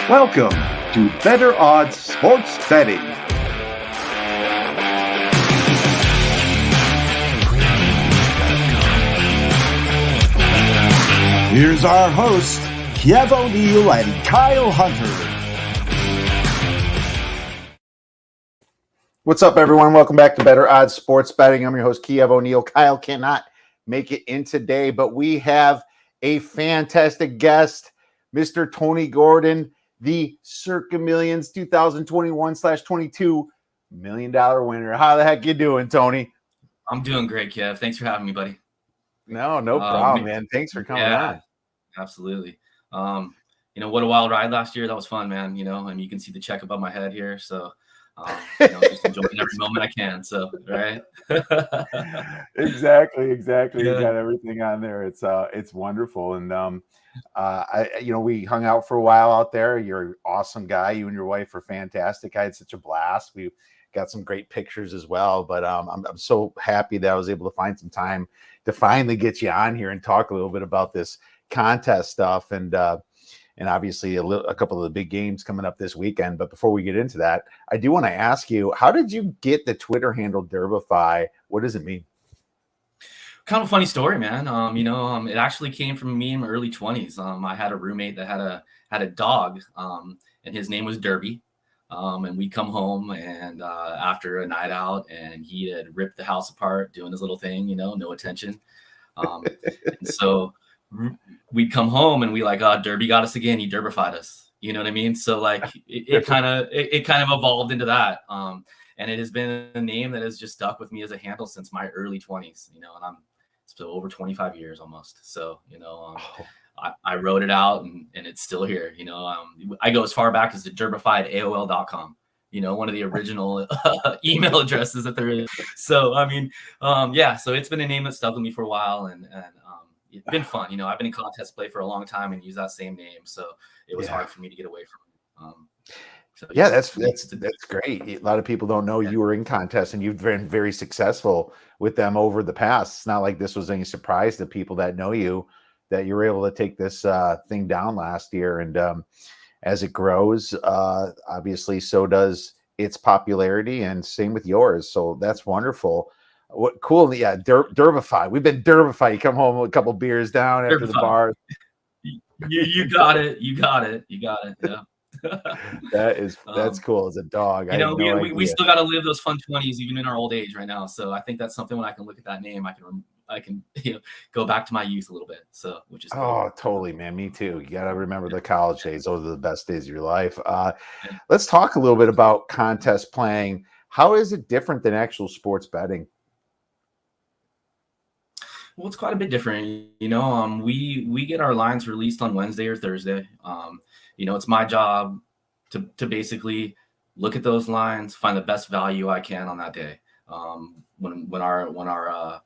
Welcome to Better Odds Sports Betting. Here's our hosts, Kev O'Neill and Kyle Hunter. What's up, everyone? Welcome back to Better Odds Sports Betting. I'm your host, Kev O'Neill. Kyle cannot make it in today, but we have a fantastic guest, Mr. Tony Gordon, the Circa Millions 2021/22 $1 million winner. How the heck you doing, Tony? I'm doing great, Kev. Thanks for having me, buddy. No problem, man. Thanks for coming on. Absolutely. What a wild ride last year. That was fun, man. And you can see the check above my head here. So, just enjoying every moment I can. So, right. Exactly. Yeah. You got everything on there. It's wonderful. And, we hung out for a while out there. You're an awesome guy. You and your wife are fantastic. I had such a blast. We got some great pictures as well, but I'm so happy that I was able to find some time to finally get you on here and talk a little bit about this contest stuff and obviously a couple of the big games coming up this weekend. But before we get into that, I do want to ask you, how did you get the Twitter handle Derbify? What does it mean? Kind of a funny story, man. It actually came from me in my early 20s. I had a roommate that had a dog, and his name was Derby. And we'd come home and after a night out, and he had ripped the house apart doing his little thing, no attention. And so we'd come home and we Derby got us again. He Derbified us. You know what I mean? So it kind of evolved into that. And it has been a name that has just stuck with me as a handle since my early 20s, and it's been over 25 years almost. So, I wrote it out and it's still here. I go as far back as the derbified AOL.com, one of the original email addresses that there is. So, so it's been a name that stuck with me for a while and it's been fun. I've been in contest play for a long time and use that same name. So it was hard for me to get away from it. That's great. A lot of people don't know you were in contests and you've been very successful with them over the past. It's not like this was any surprise to people that know you that you were able to take this thing down last year. And as it grows, obviously, so does its popularity, and same with yours. So that's wonderful. What cool. Yeah. Derbify. We've been Derbified. You come home with a couple beers down after the bar. You got it. Yeah. That's cool as a dog. We still got to live those fun 20s even in our old age right now. So I think that's something when I can look at that name, I can go back to my youth a little bit. So which is cool. Totally, man. Me too. You got to remember the college days. Those are the best days of your life. Let's talk a little bit about contest playing. How is it different than actual sports betting? Well, it's quite a bit different. We get our lines released on Wednesday or Thursday. It's my job to basically look at those lines, find the best value I can on that day. When our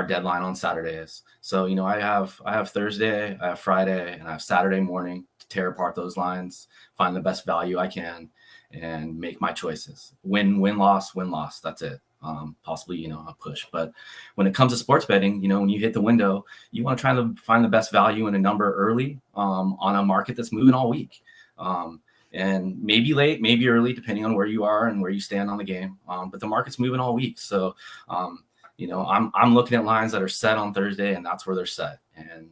deadline on Saturday is. So, I have Thursday, I have Friday, and I have Saturday morning to tear apart those lines, find the best value I can, and make my choices. Win, loss. That's it. Possibly, a push. But when it comes to sports betting, when you hit the window, you want to try to find the best value in a number early on a market that's moving all week. And maybe late, maybe early, depending on where you are and where you stand on the game. But the market's moving all week. So, I'm looking at lines that are set on Thursday, and that's where they're set. And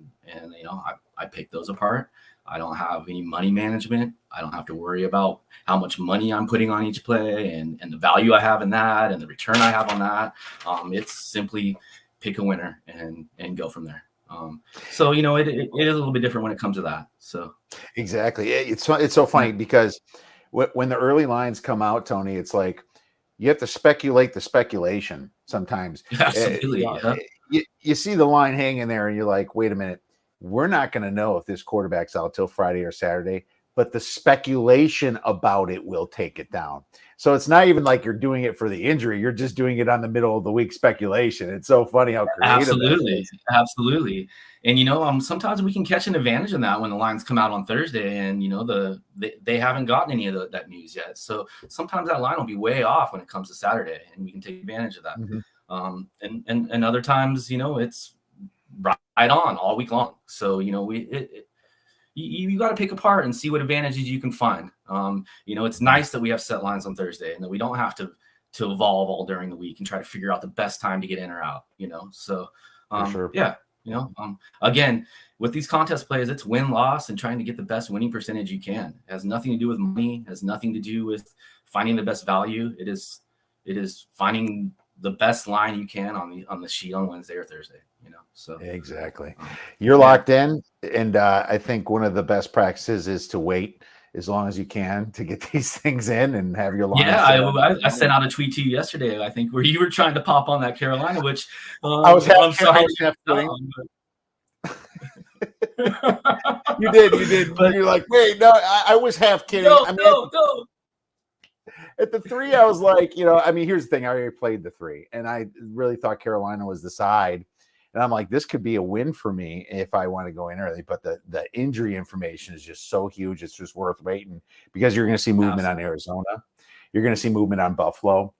I pick those apart. I don't have any money management. I don't have to worry about how much money I'm putting on each play and the value I have in that and the return I have on that. It's simply pick a winner and go from there. So, it is a little bit different when it comes to that. So exactly. It's so funny because when the early lines come out, Tony, it's like you have to speculate the speculation sometimes. Absolutely. You see the line hanging there and you're like, wait a minute. We're not going to know if this quarterback's out till Friday or Saturday, but the speculation about it will take it down. So it's not even like you're doing it for the injury. You're just doing it on the middle of the week speculation. It's so funny how creative. Absolutely. And, sometimes we can catch an advantage in that when the lines come out on Thursday and, they haven't gotten any of that news yet. So sometimes that line will be way off when it comes to Saturday and we can take advantage of that. Mm-hmm. And other times, it's right on all week long. So, you got to pick apart and see what advantages you can find. It's nice that we have set lines on Thursday and that we don't have to evolve all during the week and try to figure out the best time to get in or out. So For sure. yeah. Again, with these contest plays, it's win-loss and trying to get the best winning percentage you can. It has nothing to do with money, has nothing to do with finding the best value. It is finding the best line you can on the sheet on Wednesday or Thursday, So exactly. You're locked in. And I think one of the best practices is to wait as long as you can to get these things in and have your line. Yeah, I sent out a tweet to you yesterday, I think, where you were trying to pop on that Carolina, which I was half kidding. You did. But you're like, wait, no, I was half kidding. No. At the 3, I was like, here's the thing. I already played the 3, and I really thought Carolina was the side. And I'm like, this could be a win for me if I want to go in early. But the injury information is just so huge. It's just worth waiting because you're going to see movement on Arizona. You're going to see movement on Buffalo.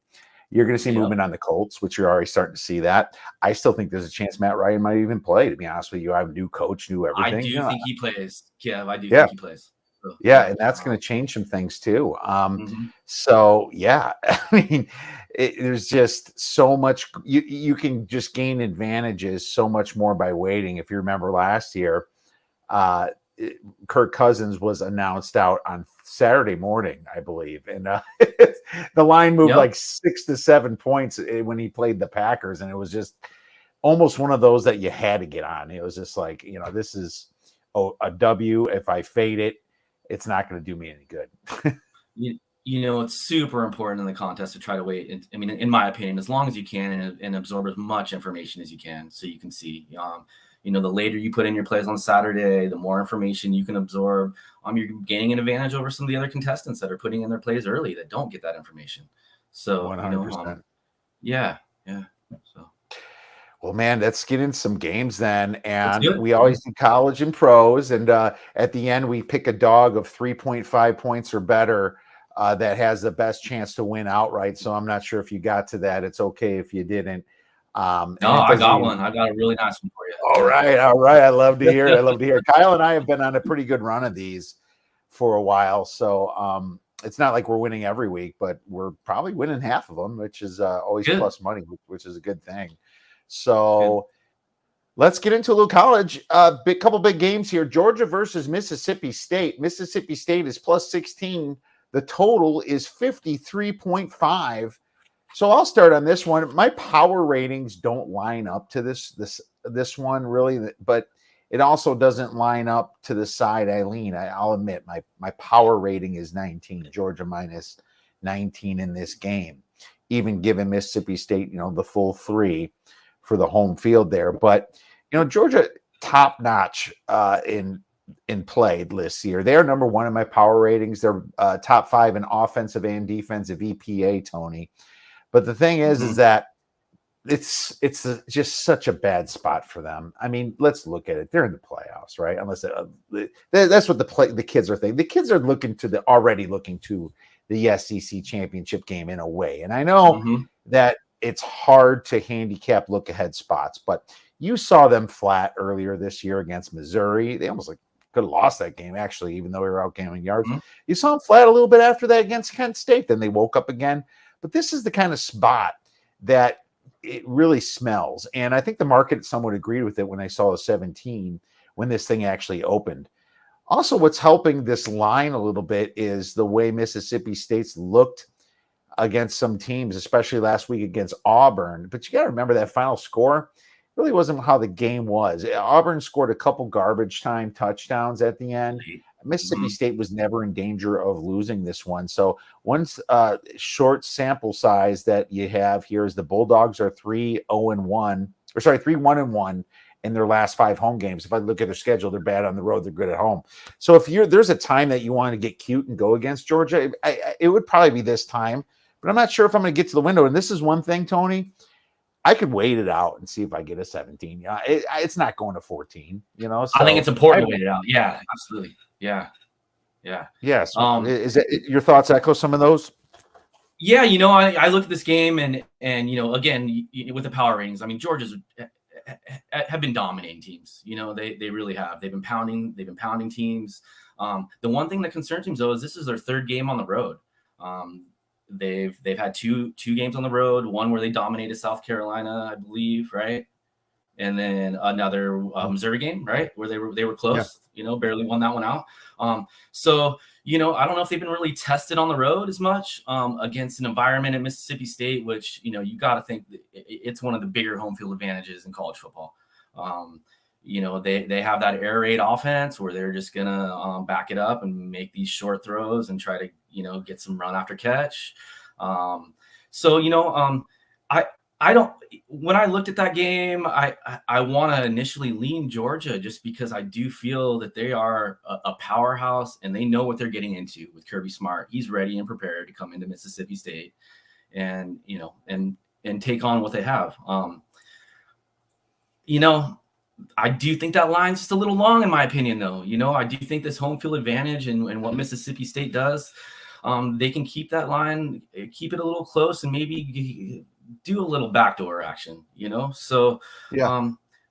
You're going to see movement on the Colts, which you're already starting to see that. I still think there's a chance Matt Ryan might even play, to be honest with you. I have a new coach, new everything. I do think he plays. Yeah, I do think he plays. So, and that's going to change some things too. So, yeah, there's just so much. You can just gain advantages so much more by waiting. If you remember last year, Kirk Cousins was announced out on Saturday morning, I believe. And the line moved like 6 to 7 points when he played the Packers. And it was just almost one of those that you had to get on. It was just like, this is a W. If I fade it, it's not going to do me any good. It's super important in the contest to try to wait. In my opinion, as long as you can and absorb as much information as you can so you can see. The later you put in your plays on Saturday, the more information you can absorb. You're gaining an advantage over some of the other contestants that are putting in their plays early that don't get that information. So, 100%. Yeah. So. Well, man, let's get into some games then. And we always do college and pros. And at the end, we pick a dog of 3.5 points or better that has the best chance to win outright. So I'm not sure if you got to that. It's okay if you didn't. No, I got one. I got a really nice one for you. All right. I love to hear it. Kyle and I have been on a pretty good run of these for a while. So it's not like we're winning every week, but we're probably winning half of them, which is always plus money, which is a good thing. So let's get into a little college. Couple big games here. Georgia versus Mississippi State. Mississippi State is plus 16. The total is 53.5. So I'll start on this one. My power ratings don't line up to this one really, but it also doesn't line up to the side I lean. I'll admit my power rating is 19. Georgia minus 19 in this game, even given Mississippi State, the full 3 for the home field there. But Georgia top notch in play this year. They're number 1 in my power ratings. They're top 5 in offensive and defensive EPA, Tony. But the thing is that it's just such a bad spot for them. Let's look at it. They're in the playoffs, right? Unless that's what the kids are thinking. The kids are already looking to the SEC championship game in a way. And I know that it's hard to handicap look ahead spots, but you saw them flat earlier this year against Missouri. They almost could have lost that game, actually, even though we were outgaining yards. You saw them flat a little bit after that against Kent State. Then they woke up again. But this is the kind of spot that it really smells. And I think the market somewhat agreed with it when I saw a 17 when this thing actually opened. Also, what's helping this line a little bit is the way Mississippi State's looked against some teams, especially last week against Auburn. But you got to remember that final score really wasn't how the game was. Auburn scored a couple garbage time touchdowns at the end. Mississippi State was never in danger of losing this one. So one short sample size that you have here is the Bulldogs are 3-1-1 in their last 5 home games. If I look at their schedule, they're bad on the road. They're good at home. So if there's a time that you want to get cute and go against Georgia, it would probably be this time. But I'm not sure if I'm going to get to the window. And this is one thing, Tony. I could wait it out and see if I get a 17. Yeah, it's not going to 14. So I think it's important to wait it out. Yeah, absolutely. Yeah. Yes. Is it your thoughts echo some of those? Yeah, I look at this game and again with the power ratings. Georgia have been dominating teams. They really have. They've been pounding teams. The one thing that concerns me though is this is their third game on the road. They've had two games on the road, one where they dominated South Carolina, I believe, right? And then another Missouri game, right, where they were close, barely won that one out. So I don't know if they've been really tested on the road as much against an environment at Mississippi State, which you got to think it's one of the bigger home field advantages in college football. They have that air raid offense where they're just gonna back it up and make these short throws and try to get some run after catch. I don't. When I looked at that game, I want to initially lean Georgia just because I do feel that they are a powerhouse and they know what they're getting into with Kirby Smart. He's ready and prepared to come into Mississippi State and take on what they have. I do think that line's just a little long in my opinion, though. I do think this home field advantage and what Mississippi State does, they can keep that line, keep it a little close, and maybe do a little backdoor action, So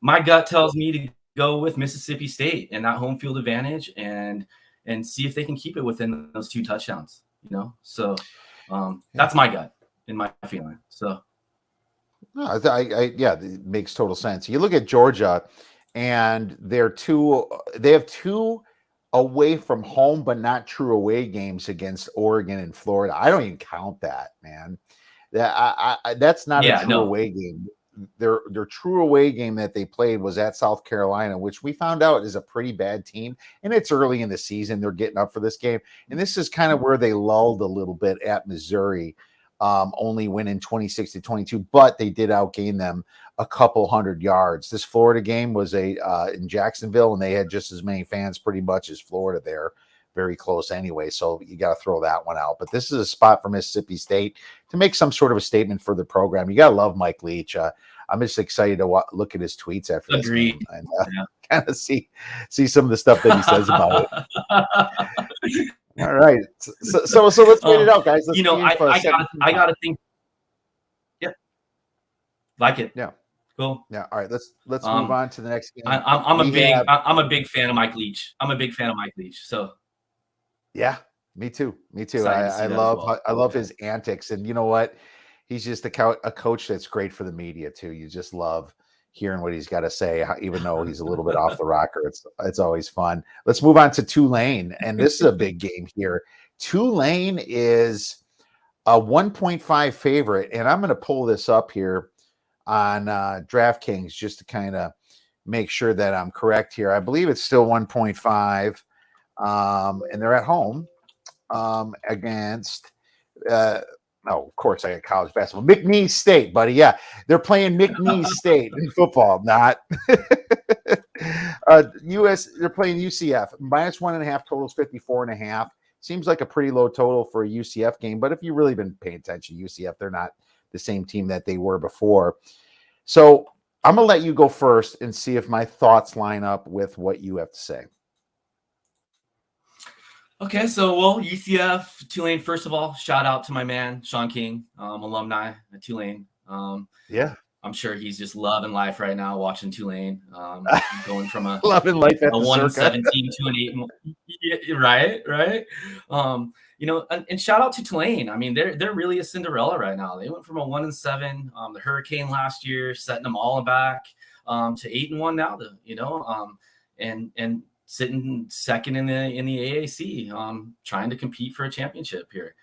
my gut tells me to go with Mississippi State and that home field advantage and see if they can keep it within those 2 touchdowns, So that's my gut and my feeling. So no, it makes total sense. You look at Georgia and they have 2 away from home, but not true away games against Oregon and Florida. I don't even count that, man. That's not a true away game. Their true away game that they played was at South Carolina, which we found out is a pretty bad team. And it's early in the season. They're getting up for this game. And this is kind of where they lulled a little bit at Missouri, only winning 26-22, but they did outgain them a couple hundred yards. This Florida game was in Jacksonville, and they had just as many fans pretty much as Florida there. Very close anyway, so you got to throw that one out. But this is a spot for Mississippi State to make some sort of a statement for the program. You got to love Mike Leach. I'm just excited to look at his tweets after this game and kind of see some of the stuff that he says about it. All right, so let's wait it out, guys. I gotta think. Yep, like it. Yeah, cool. Yeah, all right. Let's move on to the next game. I'm a big fan of Mike Leach. So. Yeah, me too. I love his antics, and you know what? He's just a coach that's great for the media too. You just love hearing what he's got to say, even though he's a little bit off the rocker. It's always fun. Let's move on to Tulane, and this is a big game here. Tulane is a 1.5 favorite, and I'm going to pull this up here on DraftKings just to kind of make sure that I'm correct here. I believe it's still 1.5. And they're at home against of course I got college basketball. McNeese State, buddy. Yeah, they're playing McNeese State in football, not they're playing UCF. -1.5 totals 54.5. Seems like a pretty low total for a UCF game, but if you've really been paying attention, UCF, they're not the same team that they were before. So I'm gonna let you go first and see if my thoughts line up with what you have to say. Okay, so UCF, Tulane. First of all, shout out to my man Sean King, alumni at Tulane. Yeah, I'm sure he's just loving life right now watching Tulane, going from a loving life at a 1-17 to an 8. Right. And shout out to Tulane. I mean, they're really a Cinderella right now. They went from a 1-7, the Hurricane last year, setting them all back to 8-1 now. And sitting second in the AAC, trying to compete for a championship here.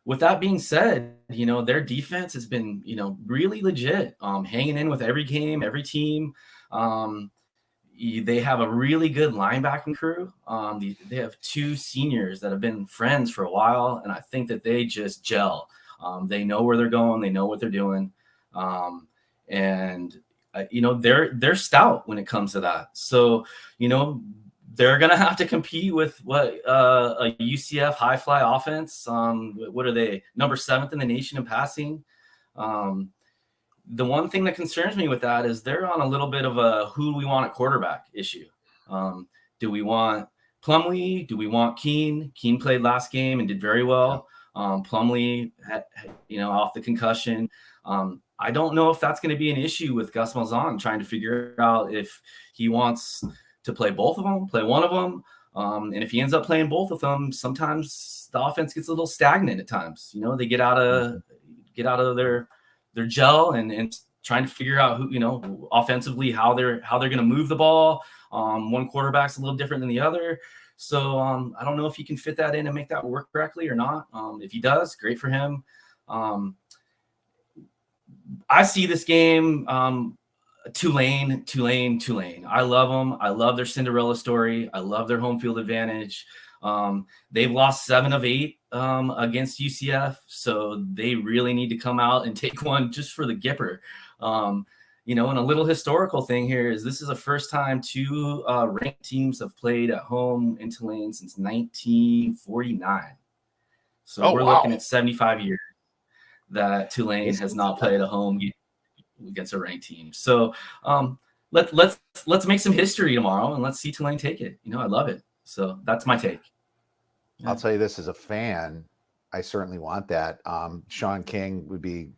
With that being said, their defense has been, really legit, hanging in with every game, every team. They have a really good linebacking crew. They have 2 seniors that have been friends for a while, and I think that they just gel. They know where they're going. They know what they're doing. They're stout when it comes to that. So, they're going to have to compete with what a UCF high fly offense. What are they? Number 7th in the nation in passing. The one thing that concerns me with that is they're on a little bit of a who do we want at quarterback issue. Do we want Plumlee? Do we want Keene? Keene played last game and did very well. Plumlee, off the concussion. I don't know if that's going to be an issue with Gus Malzahn trying to figure out if he wants to play both of them, play one of them. And if he ends up playing both of them, sometimes the offense gets a little stagnant at times. You know, they get out of their gel and trying to figure out who, you know, offensively how they're going to move the ball. One quarterback's a little different than the other. So I don't know if he can fit that in and make that work correctly or not. If he does, great for him. I see this game, Tulane. I love them. I love their Cinderella story. I love their home field advantage. They've lost 7 of 8 against UCF, so they really need to come out and take one just for the Gipper. You know, and a little historical thing here is this is the first time 2 ranked teams have played at home in Tulane since 1949. So we're looking at 75 years that Tulane has not played a home against a ranked team. So let's make some history tomorrow and let's see Tulane take it. You know, I love it. So that's my take. Yeah. I'll tell you this, as a fan, I certainly want that. Sean King would be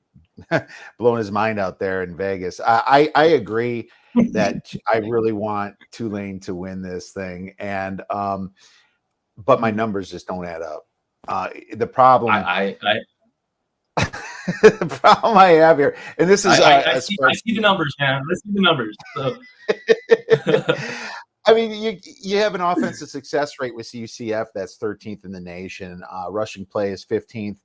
blowing his mind out there in Vegas. I agree that I really want Tulane to win this thing, and but my numbers just don't add up. The problem the problem I have here, and this is I see the numbers, man. Let's see the numbers. So. I mean, you have an offensive success rate with UCF that's 13th in the nation. Rushing play is 15th.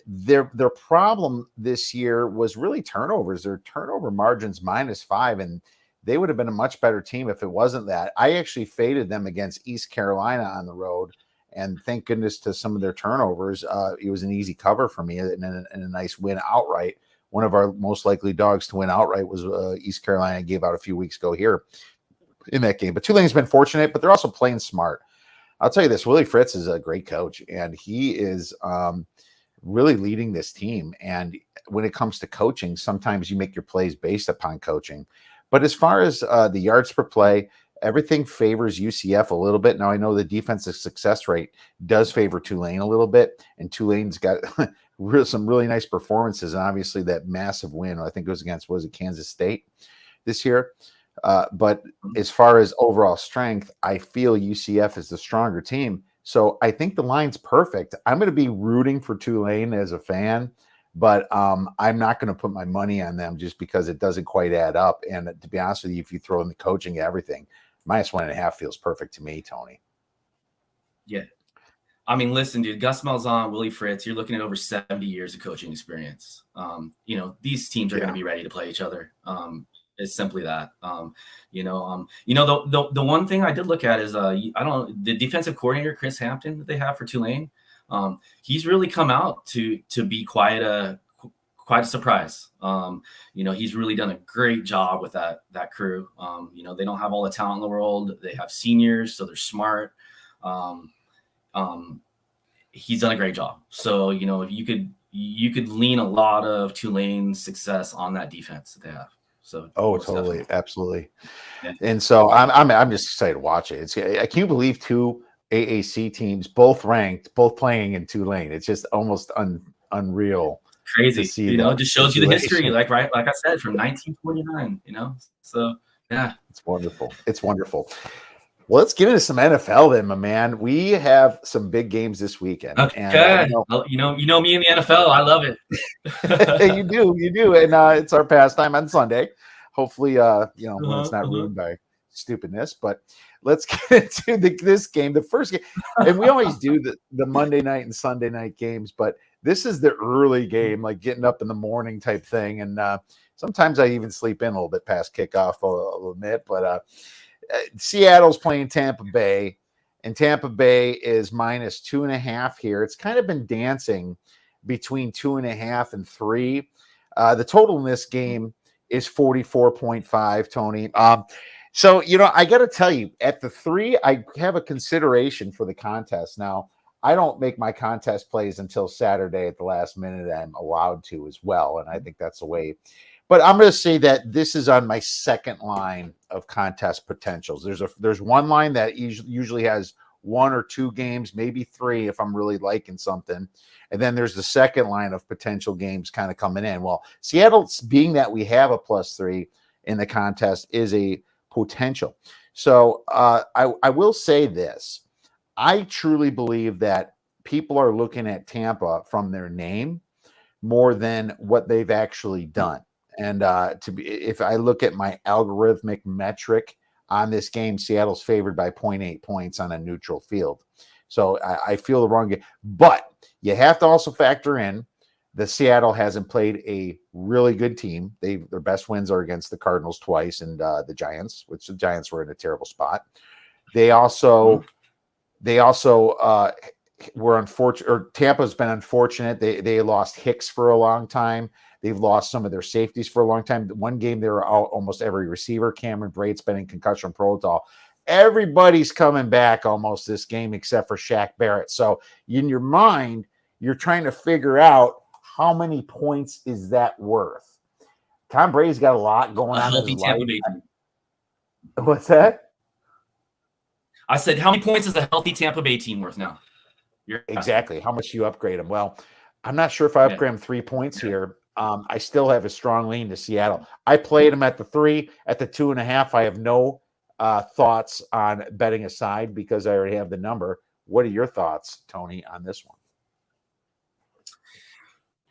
Their problem this year was really turnovers. Their turnover margin's -5, and they would have been a much better team if it wasn't that. I actually faded them against East Carolina on the road, and thank goodness to some of their turnovers. It was an easy cover for me and a nice win outright. One of our most likely dogs to win outright was East Carolina. Gave out a few weeks ago here in that game. But Tulane's been fortunate, but they're also playing smart. I'll tell you this, Willie Fritz is a great coach, and he is really leading this team. And when it comes to coaching, sometimes you make your plays based upon coaching. But as far as the yards per play, everything favors UCF a little bit. Now, I know the defensive success rate does favor Tulane a little bit, and Tulane's got some really nice performances, and obviously that massive win, I think it was against, Kansas State this year. But as far as overall strength, I feel UCF is the stronger team. So I think the line's perfect. I'm going to be rooting for Tulane as a fan, but I'm not going to put my money on them just because it doesn't quite add up. And to be honest with you, if you throw in the coaching, everything, -1.5 feels perfect to me, Tony. Yeah. I mean, listen, dude, Gus Malzahn, Willie Fritz, you're looking at over 70 years of coaching experience. You know, these teams are going to be ready to play each other. It's simply that. The one thing I did look at is the defensive coordinator Chris Hampton that they have for Tulane. He's really come out to be quite a surprise. You know, he's really done a great job with that crew. You know, they don't have all the talent in the world. They have seniors, so they're smart. He's done a great job. So, you know, you could lean a lot of Tulane's success on that defense that they have. So totally, definitely. Absolutely. Yeah. And so I'm just excited to watch it. I can't believe 2 AAC teams, both ranked, both playing in Tulane. It's just almost unreal. Crazy. You know, it just shows you the history, like I said, from 1949, you know. So yeah. It's wonderful. It's wonderful. Well, let's get into some NFL then, my man. We have some big games this weekend. Okay. And, you know me in the NFL. I love it. You do. And it's our pastime on Sunday. Hopefully, when it's not ruined by stupidness. But let's get into this game, the first game. And we always do the Monday night and Sunday night games, but this is the early game, like getting up in the morning type thing. And sometimes I even sleep in a little bit past kickoff, I'll admit. But Seattle's playing Tampa Bay, and Tampa Bay is -2.5 here. It's kind of been dancing between 2.5 and 3. The total in this game is 44.5, Tony. So, you know, I got to tell you, at the 3, I have a consideration for the contest. Now, I don't make my contest plays until Saturday at the last minute. I'm allowed to as well, and I think that's the way. But I'm going to say that this is on my second line of contest potentials. There's one line that usually has 1 or 2 games, maybe 3 if I'm really liking something. And then there's the second line of potential games kind of coming in. Well, Seattle, being that we have a +3 in the contest, is a potential. So I will say this. I truly believe that people are looking at Tampa from their name more than what they've actually done. And if I look at my algorithmic metric on this game, Seattle's favored by 0.8 points on a neutral field. So I feel the wrong game. But you have to also factor in that Seattle hasn't played a really good team. Their best wins are against the Cardinals twice and the Giants, which the Giants were in a terrible spot. They also were unfortunate, or Tampa's been unfortunate. They lost Hicks for a long time. They've lost some of their safeties for a long time. One game, they were out almost every receiver. Cameron Braid's been in concussion protocol. Everybody's coming back almost this game except for Shaq Barrett. So in your mind, you're trying to figure out how many points is that worth. Tom Brady's got a lot going on in his life. What's that? I said, how many points is a healthy Tampa Bay team worth now? Exactly. How much do you upgrade them? Well, I'm not sure if I upgrade them 3 points here. I still have a strong lean to Seattle. I played them at the 3, at the 2.5. I have no thoughts on betting aside because I already have the number. What are your thoughts, Tony, on this one?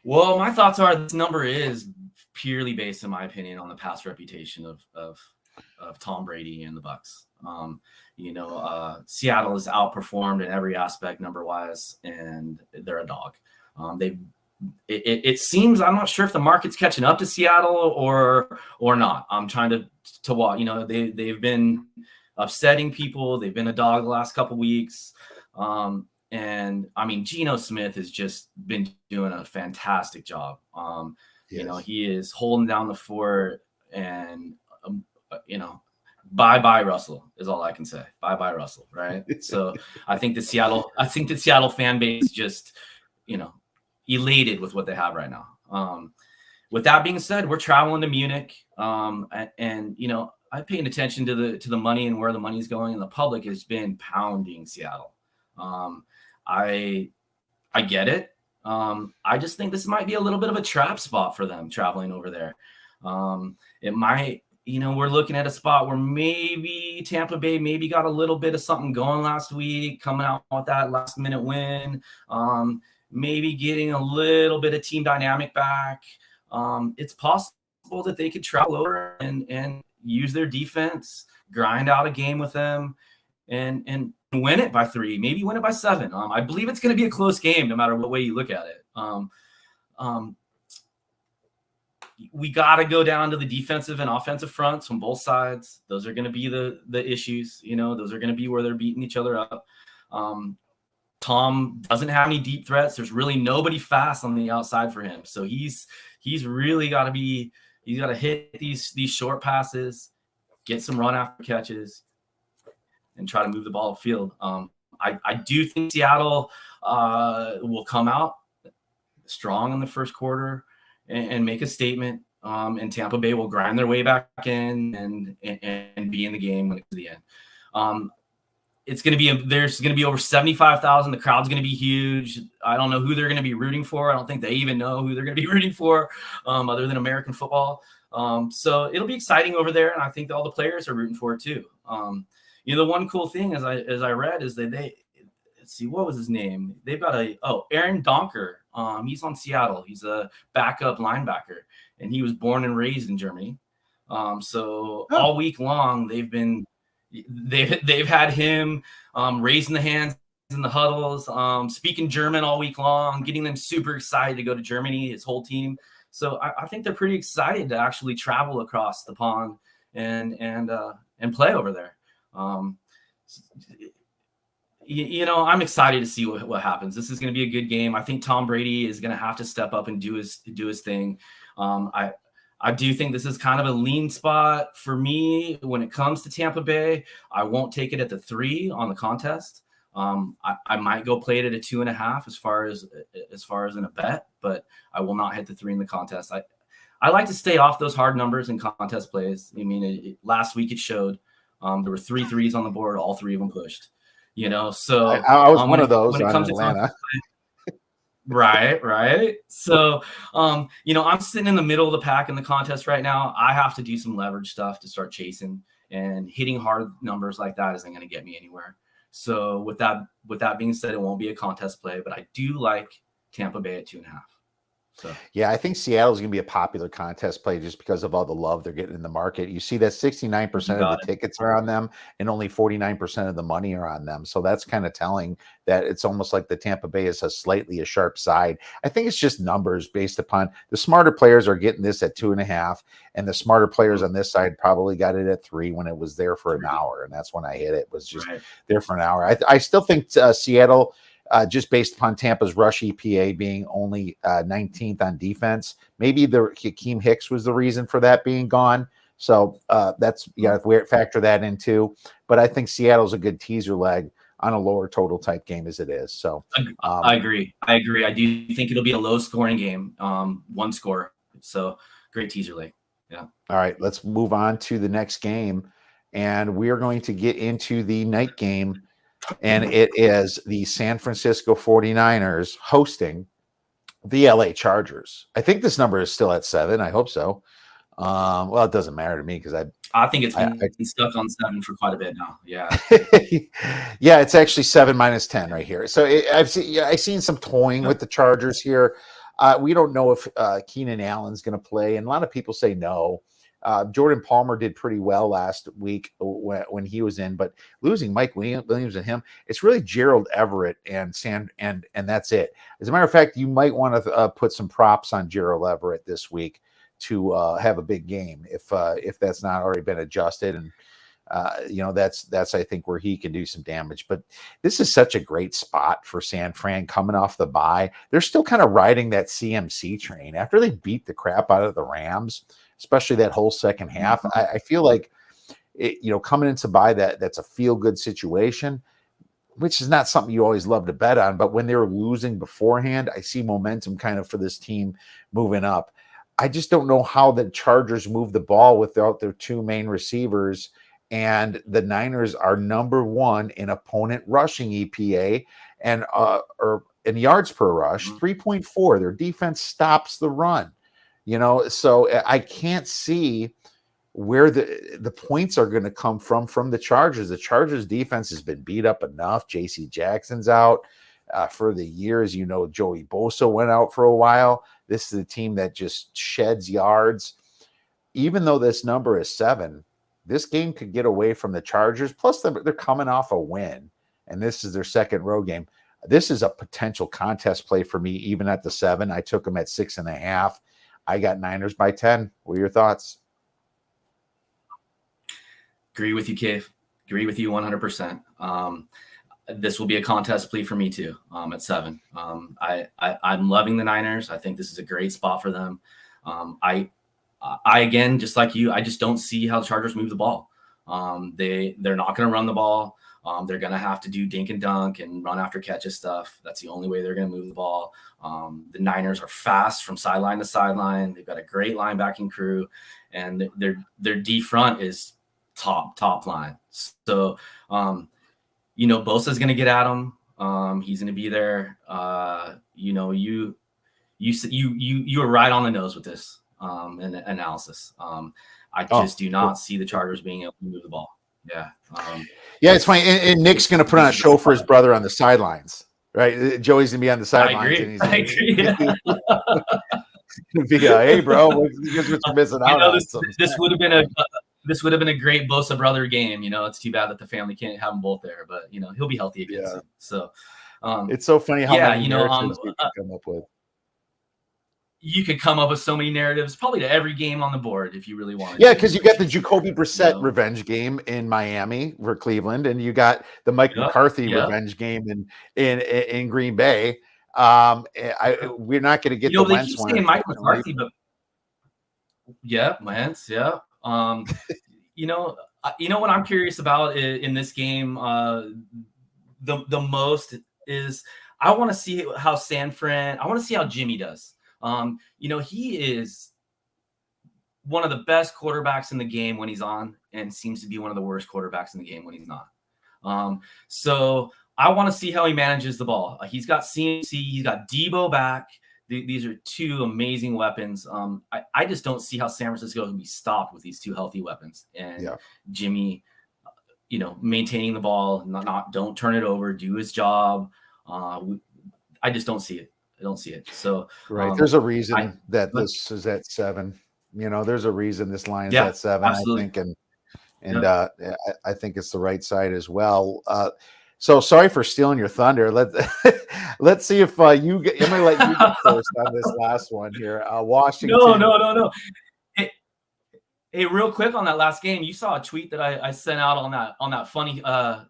Well, my thoughts are this number is purely based, in my opinion, on the past reputation of Tom Brady and the Bucs. Seattle has outperformed in every aspect number-wise, and they're a dog. It seems, I'm not sure if the market's catching up to Seattle or not. I'm trying to watch. They've been upsetting people. They've been a dog the last couple weeks. And I mean, Geno Smith has just been doing a fantastic job. Yes. He is holding down the fort, and bye Russell is all I can say. Bye Russell, right? So I think the Seattle fan base just, elated with what they have right now. With that being said, we're traveling to Munich, and I'm paying attention to the money and where the money's going, and the public has been pounding Seattle. I get it. I just think this might be a little bit of a trap spot for them traveling over there. It might, we're looking at a spot where maybe Tampa Bay maybe got a little bit of something going last week, coming out with that last minute win. Maybe getting a little bit of team dynamic back. It's possible that they could travel over and use their defense, grind out a game with them, and win it by 3, maybe win it by 7. I believe it's going to be a close game no matter what way you look at it. We got to go down to the defensive and offensive fronts on both sides. Those are going to be the issues. Those are going to be where they're beating each other up. Tom doesn't have any deep threats. There's really nobody fast on the outside for him. So he's really got to hit these short passes, get some run after catches, and try to move the ball upfield. I do think Seattle will come out strong in the first quarter and make a statement. And Tampa Bay will grind their way back in and be in the game when it gets to the end. There's going to be over 75,000. The crowd's going to be huge. I don't know who they're going to be rooting for. I don't think they even know who they're going to be rooting for other than American football. So it'll be exciting over there. And I think all the players are rooting for it too. The one cool thing as I read is that let's see, what was his name? They've got Aaron Donker. He's on Seattle. He's a backup linebacker, and he was born and raised in Germany. All week long they've had him raising the hands in the huddles, speaking German all week long, getting them super excited to go to Germany, his whole team. So I think they're pretty excited to actually travel across the pond and play over there. I'm excited to see what happens. This is going to be a good game. I think Tom Brady is going to have to step up and do his thing. I do think this is kind of a lean spot for me when it comes to Tampa Bay. I won't take it at the 3 on the contest. I might go play it at a 2.5 as far as in a bet, but I will not hit the 3 in the contest. I like to stay off those hard numbers in contest plays. I mean, last week it showed there were 3 threes on the board, all 3 of them pushed. So I was one when of those it on comes to Atlanta. right. So, I'm sitting in the middle of the pack in the contest right now. I have to do some leverage stuff to start chasing, and hitting hard numbers like that isn't going to get me anywhere. So with that being said, it won't be a contest play, but I do like Tampa Bay at 2.5. So Yeah, I think Seattle's going to be a popular contest play just because of all the love they're getting in the market. You see that 69% of the tickets are on them and only 49% of the money are on them. So that's kind of telling that it's almost like the Tampa Bay is a sharp side. I think it's just numbers based upon the smarter players are getting this at 2.5, and the smarter players on this side probably got it at 3 when it was there for an hour. And that's when I hit it, was just there for an hour. I still think Seattle, just based upon Tampa's rush EPA being only 19th on defense. Maybe the Hakeem Hicks was the reason for that being gone. So that's, you got to factor that in too. But I think Seattle's a good teaser leg on a lower total type game as it is. So I agree. I do think it'll be a low scoring game, one score. So great teaser leg. Yeah. All right, let's move on to the next game. And we are going to get into the night game. And it is the San Francisco 49ers hosting the LA Chargers. I think this number is still at 7. I hope so. Well, it doesn't matter to me because I think it's been stuck on 7 for quite a bit now. Yeah. Yeah, it's actually 7 minus 10 right here. So I've seen some toying with the Chargers here. We don't know if Keenan Allen's going to play, and a lot of people say no. Jordan Palmer did pretty well last week when he was in, but losing Mike Williams and him, it's really Gerald Everett and that's it. As a matter of fact, you might want to put some props on Gerald Everett this week to have a big game if that's not already been adjusted. And that's I think where he can do some damage. But this is such a great spot for San Fran coming off the bye. They're still kind of riding that CMC train after they beat the crap out of the Rams, especially that whole second half. I feel like coming into bye, that's a feel good situation, which is not something you always love to bet on. But when they're losing beforehand, I see momentum kind of for this team moving up. I just don't know how the Chargers move the ball without their 2 main receivers. And the Niners are number 1 in opponent rushing EPA and or in yards per rush, 3.4. Their defense stops the run. So I can't see where the points are going to come from the Chargers. The Chargers defense has been beat up enough. J.C. Jackson's out for the years. Joey Bosa went out for a while. This is a team that just sheds yards. Even though this number is 7, this game could get away from the Chargers. Plus, they're coming off a win, and this is their second road game. This is a potential contest play for me, even at the 7. I took them at 6.5. I got Niners by 10. What are your thoughts? Agree with you, Cave. Agree with you 100%. This will be a contest play for me too. At 7. I'm loving the Niners. I think this is a great spot for them. I again, just like you, I just don't see how the Chargers move the ball. They're not going to run the ball. They're going to have to do dink and dunk and run after catches stuff. That's the only way they're going to move the ball. The Niners are fast from sideline to sideline. They've got a great linebacking crew, and their D front is top line. So, Bosa's going to get at him. He's going to be there. You are right on the nose with this analysis. I just do not see the Chargers being able to move the ball. Yeah. It's funny. And Nick's going to put on a show for his brother on the sidelines, right? Joey's going to be on the sidelines. I agree. Hey, bro, here's what you're missing out on. This would have been a great Bosa brother game. It's too bad that the family can't have them both there, but he'll be healthy again soon. So it's so funny how many narratives we can come up with. You could come up with so many narratives, probably to every game on the board if you really wanted. Yeah, because you got the Jacoby Brissett revenge game in Miami for Cleveland, and you got the Mike McCarthy revenge game in Green Bay. We're not going to get the Wentz one. Mike McCarthy, but Wentz, yeah. What I'm curious about in this game, the most is I want to see how San Fran. I want to see how Jimmy does. He is one of the best quarterbacks in the game when he's on, and seems to be one of the worst quarterbacks in the game when he's not. So I want to see how he manages the ball. He's got CMC, he's got Debo back. These are two amazing weapons. I just don't see how San Francisco can be stopped with these two healthy weapons. And Jimmy, maintaining the ball, don't turn it over, do his job. I just don't see it. I don't see it. So there's a reason that this is at 7. There's a reason this line is at 7. Absolutely. I think, and I think it's the right side as well. So sorry for stealing your thunder. Let's see if I'm gonna let you go first on this last one here. Washington. No. Hey, real quick on that last game, you saw a tweet that I sent out on that funny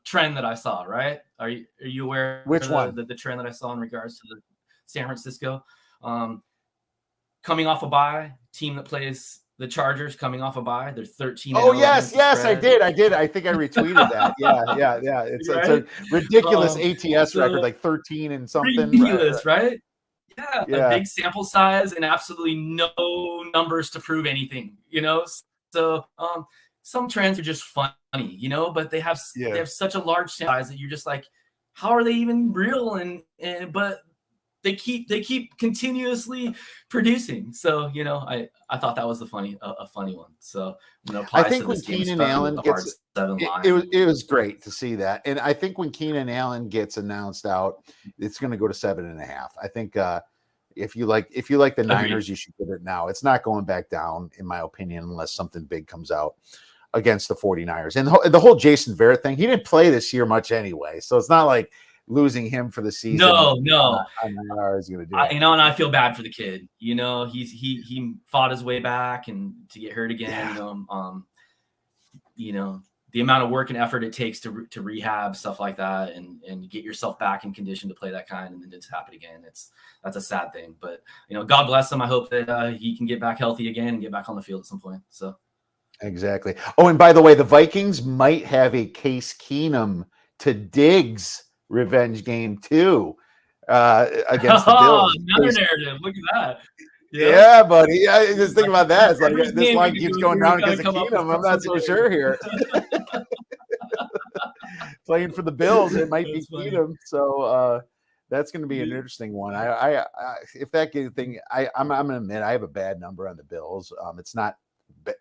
trend that I saw, right? Are you aware? Which one? The trend that I saw in regards to the San Francisco coming off a bye, team that plays the Chargers coming off a bye. They're 13. Oh, yes, I did. I think I retweeted that. Yeah. It's a ridiculous ATS record, like 13 and something. Ridiculous, right? Yeah, a big sample size and absolutely no numbers to prove anything, So some trends are just funny, but they have such a large sample size that you're just like, how are they even real? But they keep continuously producing. So, I thought that was a funny one. So, I think when Keenan Allen gets it was great to see that. And I think when Keenan Allen gets announced out, it's going to go to 7.5. I think if you like the Niners, you should get it now. It's not going back down, in my opinion, unless something big comes out against the 49ers. And the whole Jason Verrett thing, he didn't play this year much anyway. So it's not like losing him for the season. No. And I feel bad for the kid. He fought his way back and to get hurt again. The amount of work and effort it takes to rehab stuff like that and get yourself back in condition to play that kind, and then it's happen again. That's a sad thing. But God bless him. I hope that he can get back healthy again and get back on the field at some point. So exactly. Oh, and by the way, the Vikings might have a Case Keenum to Diggs revenge game too against the Bills. Another narrative. Look at that. Yeah, buddy. I just think about that. It's like this line keeps going down because of Keenum. I'm not so sure here. Playing for the Bills, it might be Keenum. So that's going to be an interesting one. If that thing, I'm going to admit I have a bad number on the Bills. It's not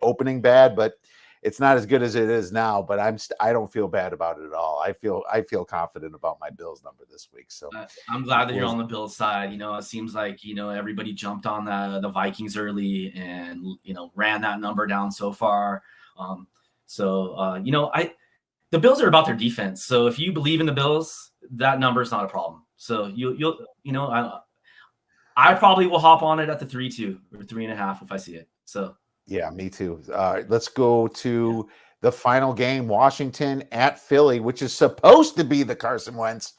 opening bad, but it's not as good as it is now, but I don't feel bad about it at all. I feel confident about my Bills number this week. So I'm glad that you're on the Bills side. It seems like everybody jumped on the Vikings early and ran that number down so far. The Bills are about their defense. So if you believe in the Bills, that number is not a problem. So I probably will hop on it at the 3-2 or 3.5 if I see it. So. Yeah, me too. All right, let's go to the final game, Washington at Philly, which is supposed to be the Carson Wentz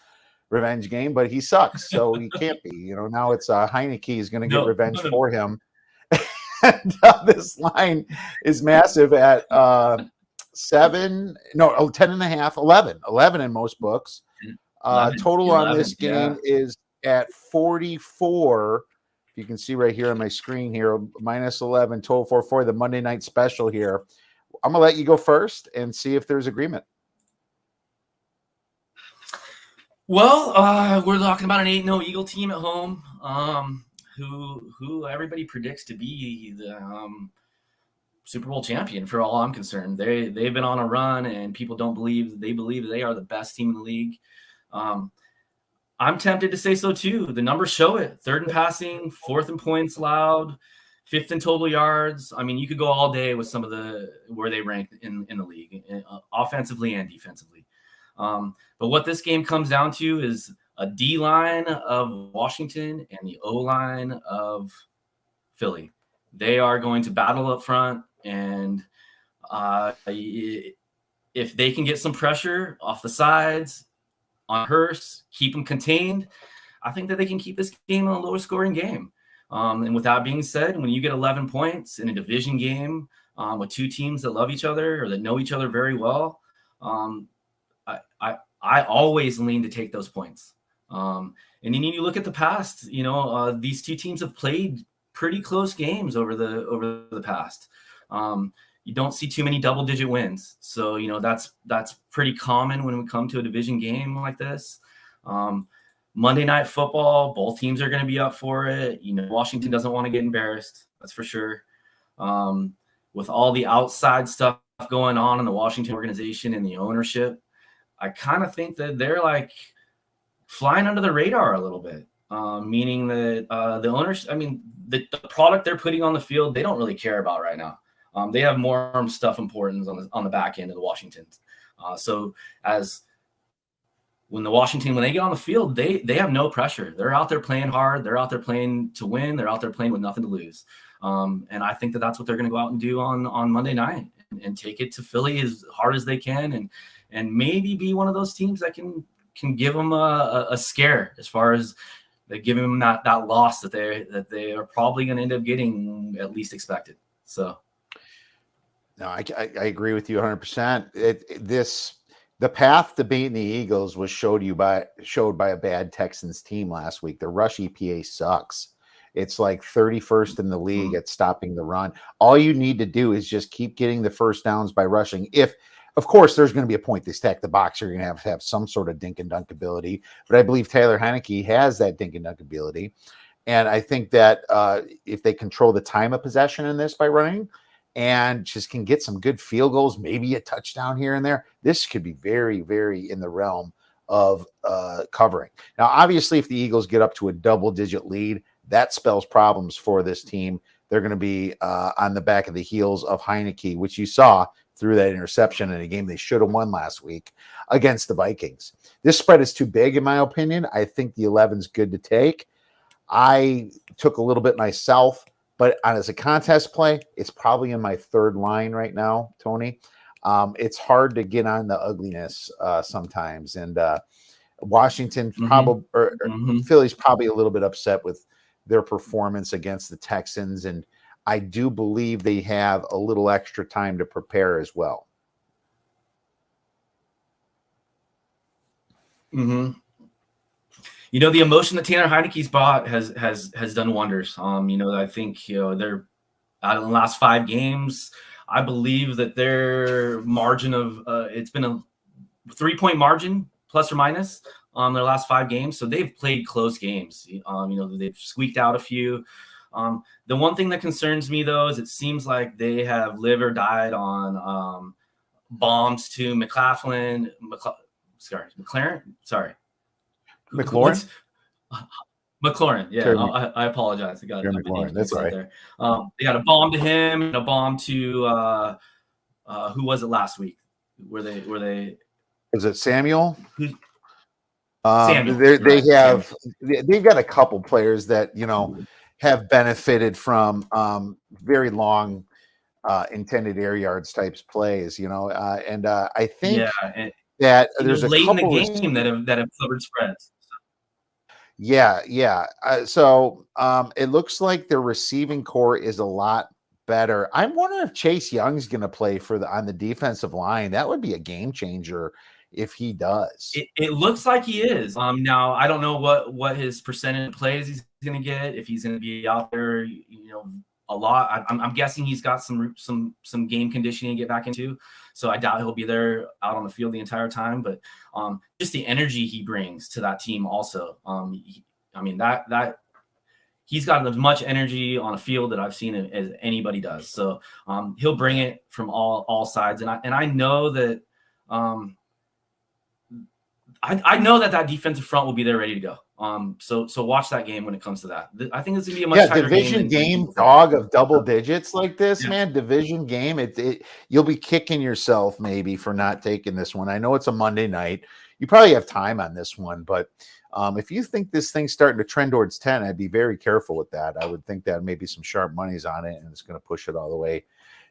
revenge game, but he sucks, so he can't be. Now it's Heineke is going to get revenge for him. And this line is massive at 10.5, 11 in most books. Total on this game is at 44. You can see right here on my screen here, -11, total 4-4, the Monday night special here. I'm going to let you go first and see if there's agreement. Well, we're talking about an 8-0 Eagle team at home, who everybody predicts to be the Super Bowl champion for all I'm concerned. They've been on a run, and people believe they are the best team in the league. I'm tempted to say so too. The numbers show it. 3rd in passing, 4th in points allowed, 5th in total yards. I mean, you could go all day with some of where they rank in the league, offensively and defensively. But what this game comes down to is a D line of Washington and the O line of Philly. They are going to battle up front, and if they can get some pressure off the sides on Hurst, keep them contained, I think that they can keep this game a lower scoring game. And with that being said, when you get 11 points in a division game with two teams that love each other or that know each other very well, I always lean to take those points. And then you look at the past, these two teams have played pretty close games over the past. you don't see too many double-digit wins. So, that's pretty common when we come to a division game like this. Monday Night Football, both teams are going to be up for it. Washington doesn't want to get embarrassed. That's for sure. With all the outside stuff going on in the Washington organization and the ownership, I kind of think that they're like flying under the radar a little bit, meaning that the owners, the product they're putting on the field, they don't really care about right now. They have more stuff important on the back end of the Washingtons. So when they get on the field, they have no pressure. They're out there playing hard. They're out there playing to win. They're out there playing with nothing to lose. And I think that's what they're going to go out and do on Monday night and take it to Philly as hard as they can and maybe be one of those teams that can give them a scare as far as they give them that loss that they are probably going to end up getting at least expected. So. No, I agree with you 100%. The path to beating the Eagles was showed by a bad Texans team last week. The rush EPA sucks. It's like 31st in the league at stopping the run. All you need to do is just keep getting the first downs by rushing. If, of course, there's going to be a point they stack the box, you're going to have some sort of dink and dunk ability. But I believe Taylor Heineke has that dink and dunk ability. And I think that if they control the time of possession in this by running, and just can get some good field goals, maybe a touchdown here and there, this could be very, very in the realm of covering. Now, obviously, if the Eagles get up to a double-digit lead, that spells problems for this team. They're going to be on the back of the heels of Heineke, which you saw through that interception in a game they should have won last week against the Vikings. This spread is too big, in my opinion. I think the 11's good to take. I took a little bit myself. But as a contest play, it's probably in my third line right now, Tony. It's hard to get on the ugliness sometimes. And Washington probably, Philly's probably a little bit upset with their performance against the Texans. And I do believe they have a little extra time to prepare as well. Mm-hmm. The emotion that Taylor Heineke's brought has done wonders. I think they're out of the last 5 games. I believe that their margin of it's been a 3-point margin plus or minus on their last 5 games. So they've played close games. They've squeaked out a few. The one thing that concerns me though is it seems like they have lived or died on bombs to McLaurin. McLaurin, yeah. I apologize. I got McLaurin. That's right. There. They got a bomb to him and a bomb to who was it last week? Were they? Was it Samuel? Samuel. They've got a couple players that have benefited from very long intended air yards types plays. And I think that there's a late couple in the game that have covered spreads. Yeah. So it looks like their receiving core is a lot better. I'm wondering if Chase Young's going to play on the defensive line. That would be a game changer if he does. It looks like he is. Now I don't know what his percentage of plays he's going to get, if he's going to be out there, a lot. I'm guessing he's got some game conditioning to get back into. So I doubt he'll be there out on the field the entire time, but just the energy he brings to that team also. That he's got as much energy on a field that I've seen as anybody does. So he'll bring it from all sides. And I know that I know that defensive front will be there ready to go. So watch that game when it comes to that. I think it's gonna be a much tighter division game dog of double digits like this, man. Division game. You'll be kicking yourself maybe for not taking this one. I know it's a Monday night. You probably have time on this one, but if you think this thing's starting to trend towards 10, I'd be very careful with that. I would think that maybe some sharp money's on it, and it's going to push it all the way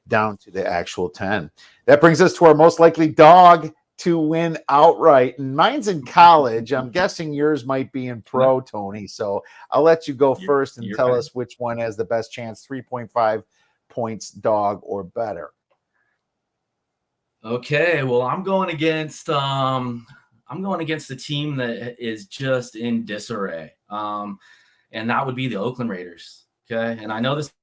down to the actual 10. That brings us to our most likely dog to win outright. And mine's in college. I'm guessing yours might be in pro, Tony. So I'll let you go first and tell us which one has the best chance, 3.5 points dog or better. Okay, well, I'm going against the team that is just in disarray. And that would be the Oakland Raiders. Okay. And I know this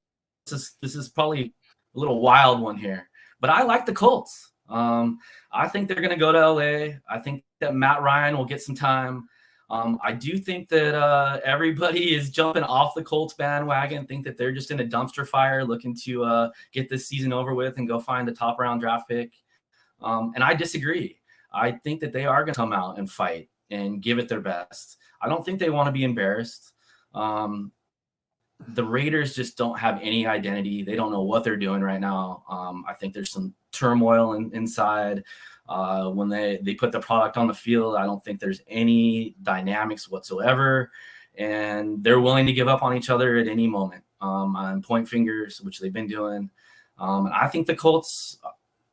is probably a little wild one here. but I like the Colts. I think they're going to go to LA. I think that Matt Ryan will get some time. I do think that everybody is jumping off the Colts bandwagon, think that they're just in a dumpster fire looking to get this season over with and go find a top round draft pick. And I disagree. I think that they are going to come out and fight and give it their best. I don't think they want to be embarrassed. The Raiders just don't have any identity. They don't know what they're doing right now. I think there's some turmoil inside. When they put the product on the field, I don't think there's any dynamics whatsoever. And they're willing to give up on each other at any moment on point fingers, which they've been doing. And I think the Colts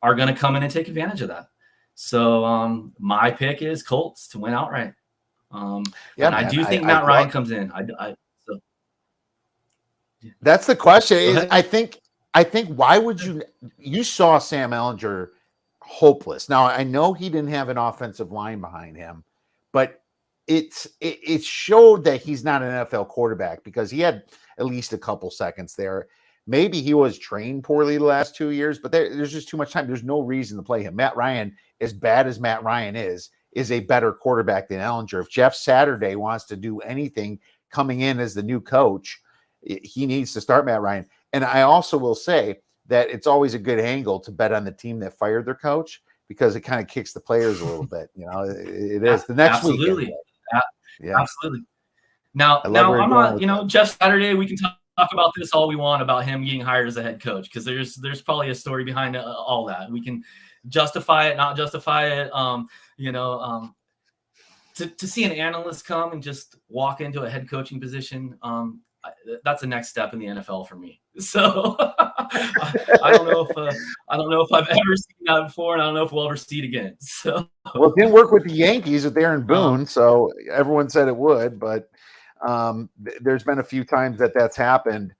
are going to come in and take advantage of that. So my pick is Colts to win outright. And I do think Matt Ryan comes in. That's the question. I think why would you saw Sam Ehlinger hopeless. Now I know he didn't have an offensive line behind him, but it showed that he's not an NFL quarterback because he had at least a couple seconds there. Maybe he was trained poorly the last 2 years, but there's just too much time. There's no reason to play him. Matt Ryan, as bad as Matt Ryan is a better quarterback than Ehlinger. If Jeff Saturday wants to do anything coming in as the new coach, he needs to start Matt Ryan. And I also will say that it's always a good angle to bet on the team that fired their coach because it kind of kicks the players a little bit. You know, it is the next week. Absolutely. Absolutely. Now I'm not, Jeff Saturday, we can talk about this all we want about him getting hired as a head coach because there's probably a story behind all that. We can justify it, not justify it. To see an analyst come and just walk into a head coaching position, that's the next step in the NFL for me. So I don't know if I've ever seen that before, and I don't know if we'll ever see it again. So well, it didn't work with the Yankees with Aaron Boone, so everyone said it would, but there's been a few times that's happened.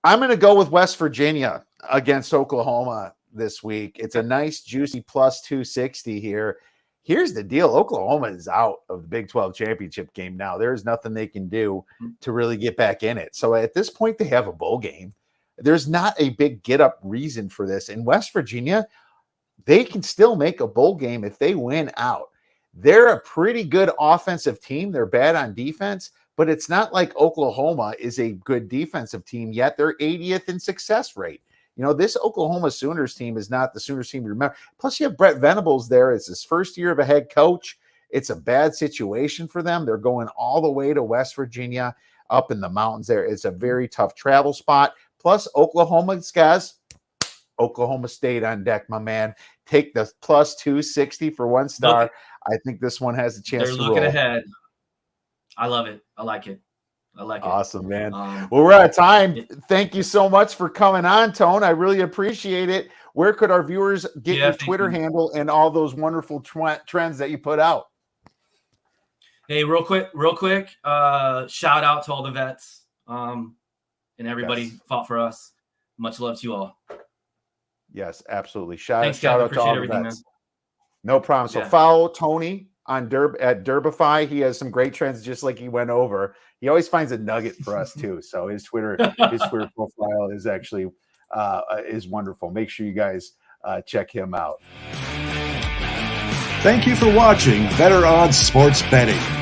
I'm going to go with West Virginia against Oklahoma this week. It's a nice juicy plus 260 here. Here's the deal. Oklahoma is out of the Big 12 championship game now. There's nothing they can do to really get back in it. So at this point, they have a bowl game. There's not a big get-up reason for this. In West Virginia, they can still make a bowl game if they win out. They're a pretty good offensive team. They're bad on defense, but it's not like Oklahoma is a good defensive team yet. They're 80th in success rate. You know, this Oklahoma Sooners team is not the Sooners team you remember. Plus, you have Brett Venables there. It's his first year of a head coach. It's a bad situation for them. They're going all the way to West Virginia up in the mountains there. It's a very tough travel spot. Plus, Oklahoma State on deck, my man. Take the plus 260 for 1 star. I think this one has a chance to roll. They're looking ahead. I love it. I like it. Awesome, man. Well, we're out of time. Thank you so much for coming on, Tone. I really appreciate it. Where could our viewers get your Twitter handle and all those wonderful trends that you put out? Hey, real quick. Shout out to all the vets and everybody fought for us. Much love to you all. Yes, absolutely. Shout out to all the vets. Man. No problem. So follow Tony on at Derbify. He has some great trends just like he went over. He always finds a nugget for us too. So his Twitter profile is actually is wonderful. Make sure you guys check him out. Thank you for watching Better Odds Sports Betting.